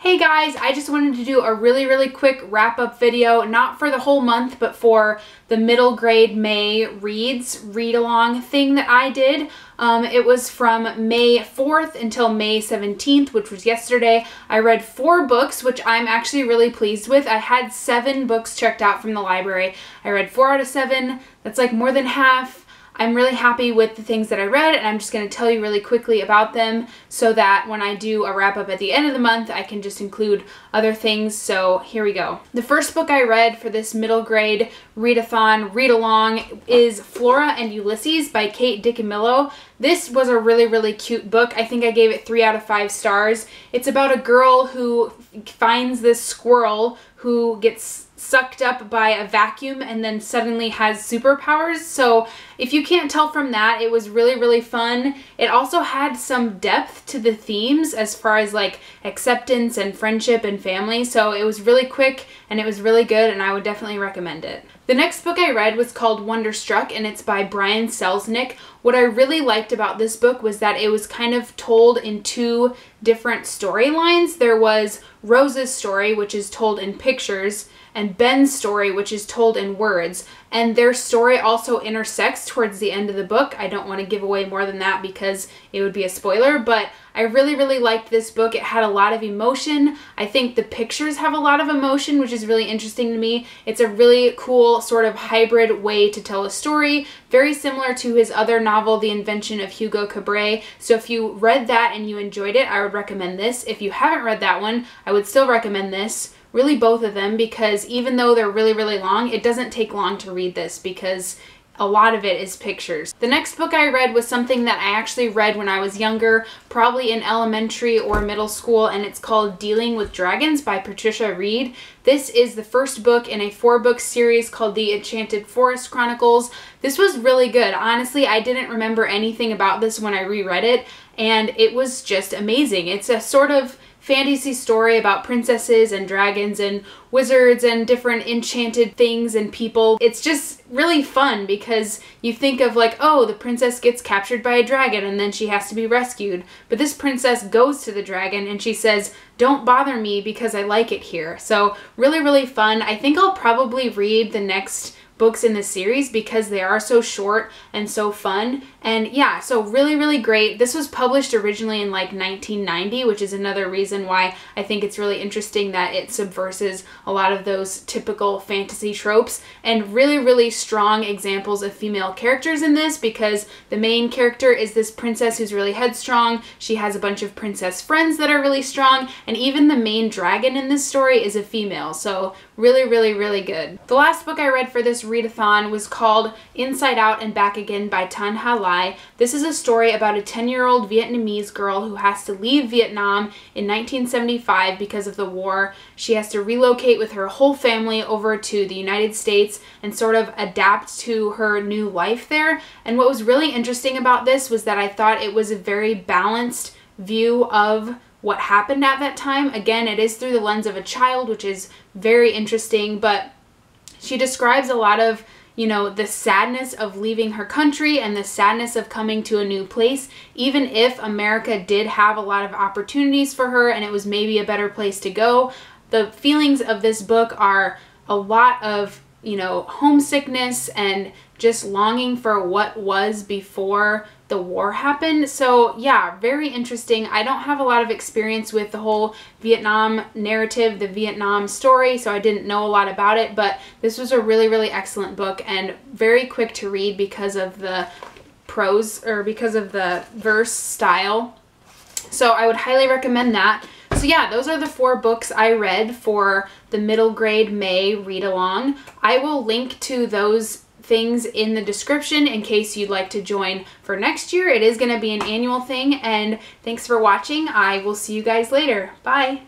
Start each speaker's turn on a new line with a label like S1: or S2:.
S1: Hey guys, I just wanted to do a really quick wrap-up video, not for the whole month, but for the middle grade May read-along thing that I did. It was from May 4th until May 17th, which was yesterday. I read 4 books, which I'm actually really pleased with. I had 7 books checked out from the library. I read 4 out of 7. That's like more than half. I'm really happy with the things that I read, and I'm just going to tell you really quickly about them so that when I do a wrap-up at the end of the month, I can just include other things. So here we go. The first book I read for this middle grade readathon read-along is Flora and Ulysses by DiCamillo. This was a really cute book. I think I gave it 3 out of 5 stars. It's about a girl who finds this squirrel who gets sucked up by a vacuum and then suddenly has superpowers. So if you can't tell from that, it was really fun. It also had some depth to the themes as far as like acceptance and friendship and family. So it was really quick and it was really good, and I would definitely recommend it. The next book I read was called Wonderstruck, and it's by Selznick. What I really liked about this book was that it was kind of told in 2 different storylines. There was Rose's story, which is told in pictures, and Ben's story, which is told in words. And their story also intersects towards the end of the book. I don't want to give away more than that because it would be a spoiler, but I really liked this book. It had a lot of emotion. I think the pictures have a lot of emotion, which is really interesting to me. It's a really cool sort of hybrid way to tell a story, very similar to his other novel, The Invention of Hugo Cabret. So if you read that and you enjoyed it, I would recommend this. If you haven't read that one, I would still recommend this. Really both of them, because even though they're really long, it doesn't take long to read this because a lot of it is pictures. The next book I read was something that I actually read when I was younger, probably in elementary or middle school, and it's called Dealing with Dragons by Patricia Wrede. This is the first book in a 4-book series called The Enchanted Forest Chronicles. This was really good. Honestly, I didn't remember anything about this when I reread it, and it was just amazing. It's a sort of fantasy story about princesses and dragons and wizards and different enchanted things and people. It's just really fun because you think of like, oh, the princess gets captured by a dragon and then she has to be rescued. But this princess goes to the dragon and she says, "Don't bother me because I like it here." So really fun. I think I'll probably read the next books in the series because they are so short and so fun. And yeah, so really great. This was published originally in like 1990, which is another reason why I think it's really interesting that it subverses a lot of those typical fantasy tropes, and really strong examples of female characters in this, because the main character is this princess who's really headstrong. She has a bunch of princess friends that are really strong, and even the main dragon in this story is a female. So really good. The last book I read for this readathon was called Inside Out and Back Again by Thanhha. This is a story about a 10-year-old Vietnamese girl who has to leave Vietnam in 1975 because of the war. She has to relocate with her whole family over to the United States and sort of adapt to her new life there. And what was really interesting about this was that I thought it was a very balanced view of what happened at that time. Again, it is through the lens of a child, which is very interesting, but she describes a lot of, you know, the sadness of leaving her country and the sadness of coming to a new place, even if America did have a lot of opportunities for her and it was maybe a better place to go. The feelings of this book are a lot of, you know, homesickness and just longing for what was before the war happened. So yeah, very interesting. I don't have a lot of experience with the whole Vietnam narrative, the Vietnam story, so I didn't know a lot about it, but this was a really excellent book and very quick to read because of the prose, or because of the verse style. So I would highly recommend that. So yeah, those are the 4 books I read for the middle grade May read along. I will link to those things in the description in case you'd like to join for next year. It is going to be an annual thing, and thanks for watching. I will see you guys later. Bye!